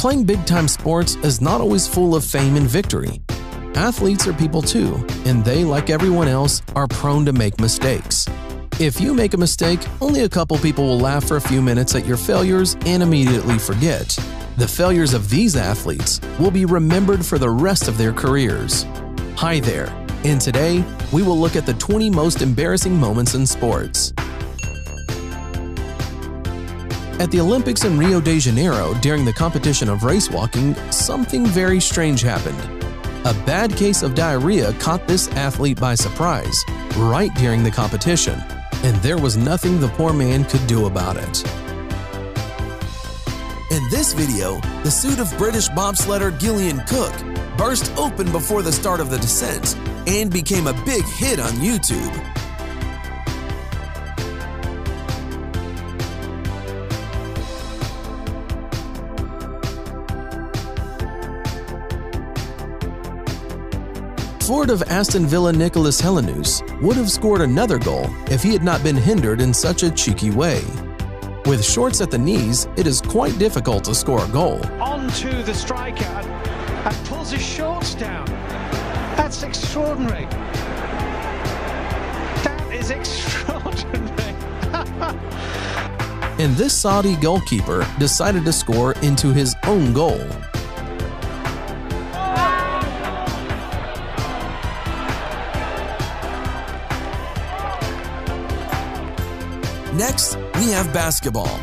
Playing big-time sports is not always full of fame and victory. Athletes are people too, and they, like everyone else, are prone to make mistakes. If you make a mistake, only a couple people will laugh for a few minutes at your failures and immediately forget. The failures of these athletes will be remembered for the rest of their careers. Hi there, and today we will look at the 20 most embarrassing moments in sports. At the Olympics in Rio de Janeiro during the competition of race walking, something very strange happened. A bad case of diarrhea caught this athlete by surprise, right during the competition, and there was nothing the poor man could do about it. In this video, the suit of British bobsledder Gillian Cook burst open before the start of the descent and became a big hit on YouTube. Forward of Aston Villa Nicholas Helenus would have scored another goal if he had not been hindered in such a cheeky way. With shorts at the knees, it is quite difficult to score a goal. On to the striker and pulls his shorts down. That's extraordinary. That is extraordinary. And this Saudi goalkeeper decided to score into his own goal. Next, we have basketball.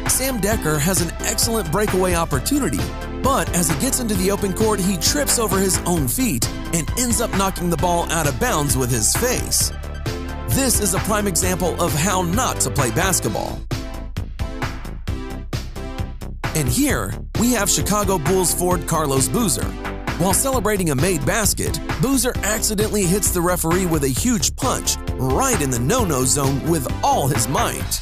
Sam Decker has an excellent breakaway opportunity, but as he gets into the open court, he trips over his own feet and ends up knocking the ball out of bounds with his face. This is a prime example of how not to play basketball. And here, we have Chicago Bulls forward Carlos Boozer. While celebrating a made basket, Boozer accidentally hits the referee with a huge punch right in the no-no zone with all his might.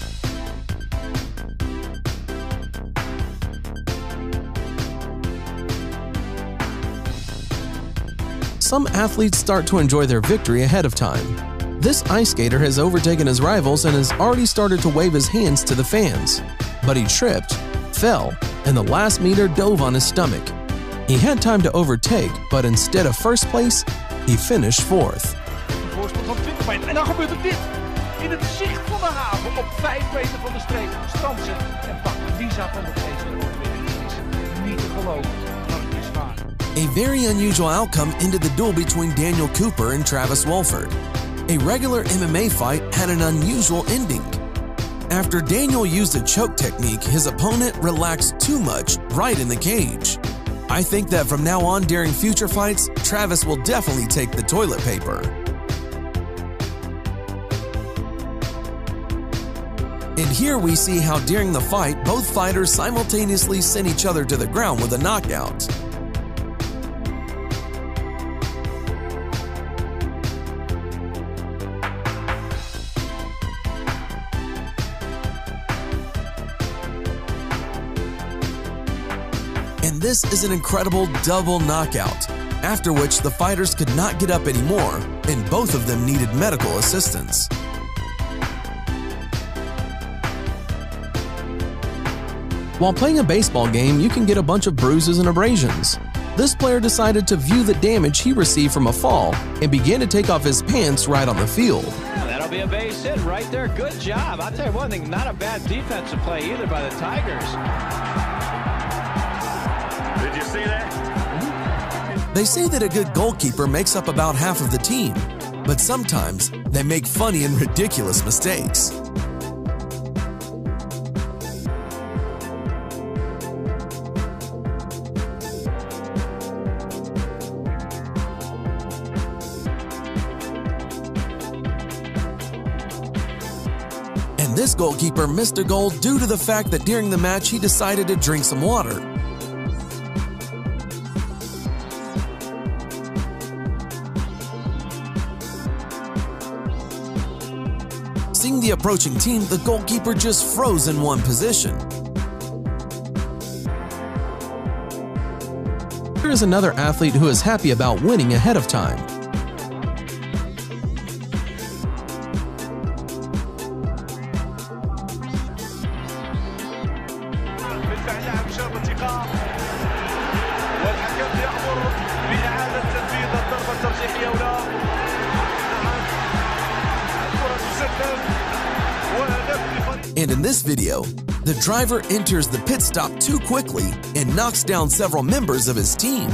Some athletes start to enjoy their victory ahead of time. This ice skater has overtaken his rivals and has already started to wave his hands to the fans. But he tripped, fell, and the last meter dove on his stomach. He had time to overtake, but instead of first place, he finished fourth. Een voorsprong van 20 meter. En dan gebeurt er dit. In het zicht van de haven op 5 meter van de streep. Strandt ze en pakt Lisa van de Geest overwinning. Het is niet te geloven, maar het is waar. A very unusual outcome ended the duel between Daniel Cooper and Travis Wolford. A regular MMA fight had an unusual ending. After Daniel used a choke technique, his opponent relaxed too much right in the cage. I think that from now on during future fights, Travis will definitely take the toilet paper. And here we see how during the fight, both fighters simultaneously sent each other to the ground with a knockout. And this is an incredible double knockout, after which the fighters could not get up anymore, and both of them needed medical assistance. While playing a baseball game, you can get a bunch of bruises and abrasions. This player decided to view the damage he received from a fall and began to take off his pants right on the field. That'll be a base hit right there. Good job. I'll tell you one thing, not a bad defensive play either by the Tigers. Did you see that? They say that a good goalkeeper makes up about half of the team, but sometimes they make funny and ridiculous mistakes. And this goalkeeper missed a goal due to the fact that during the match he decided to drink some water. Seeing the approaching team, the goalkeeper just froze in one position. Here is another athlete who is happy about winning ahead of time. Met zijn juichen zo met die gaan. And in this video, the driver enters the pit stop too quickly and knocks down several members of his team.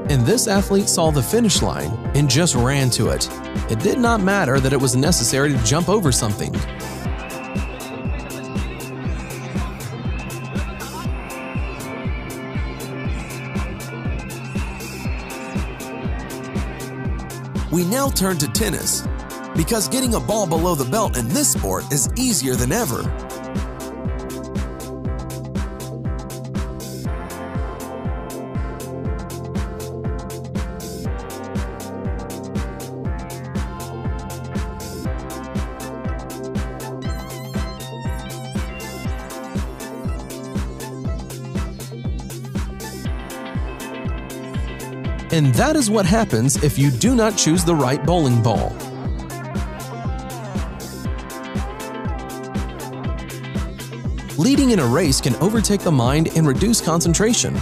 And this athlete saw the finish line and just ran to it. It did not matter that it was necessary to jump over something. We now turn to tennis, because getting a ball below the belt in this sport is easier than ever. And that is what happens if you do not choose the right bowling ball. Leading in a race can overtake the mind and reduce concentration.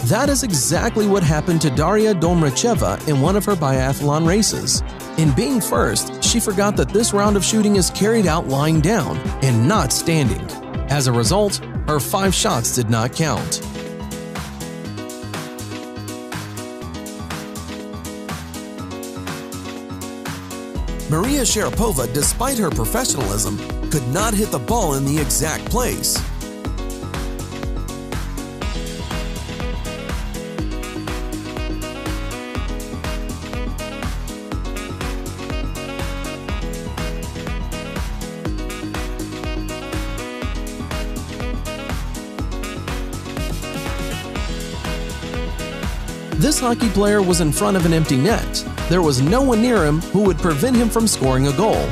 That is exactly what happened to Daria Domracheva in one of her biathlon races. In being first, she forgot that this round of shooting is carried out lying down and not standing. As a result, her 5 shots did not count. Maria Sharapova, despite her professionalism, could not hit the ball in the exact place. This hockey player was in front of an empty net. There was no one near him who would prevent him from scoring a goal.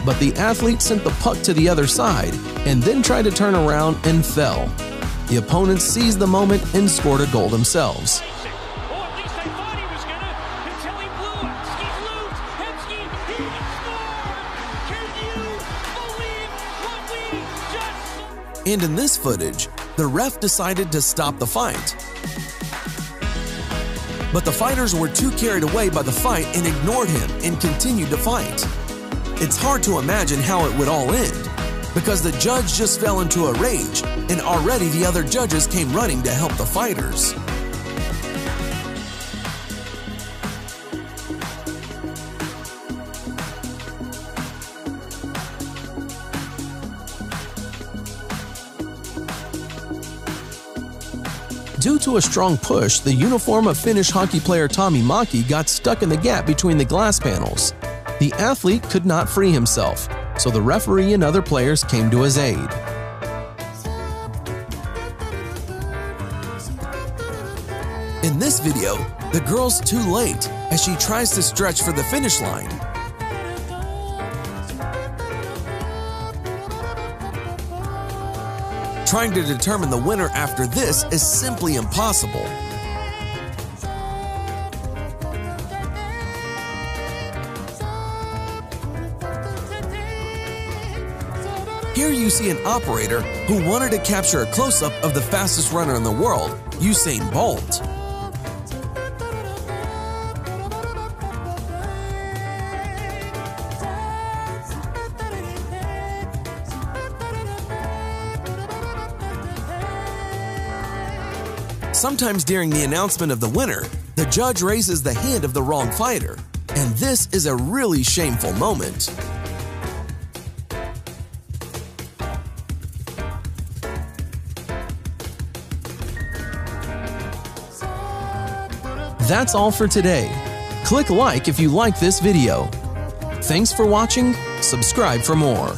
But the athlete sent the puck to the other side and then tried to turn around and fell. The opponents seized the moment and scored a goal themselves. And in this footage, the ref decided to stop the fight. But the fighters were too carried away by the fight and ignored him and continued to fight. It's hard to imagine how it would all end, because the judge just fell into a rage and already the other judges came running to help the fighters. Due to a strong push, the uniform of Finnish hockey player Tommy Maki got stuck in the gap between the glass panels. The athlete could not free himself, so the referee and other players came to his aid. In this video, the girl's too late as she tries to stretch for the finish line. Trying to determine the winner after this is simply impossible. Here you see an operator who wanted to capture a close-up of the fastest runner in the world, Usain Bolt. Sometimes during the announcement of the winner, the judge raises the hand of the wrong fighter, and this is a really shameful moment. That's all for today. Click like if you like this video. Thanks for watching. Subscribe for more.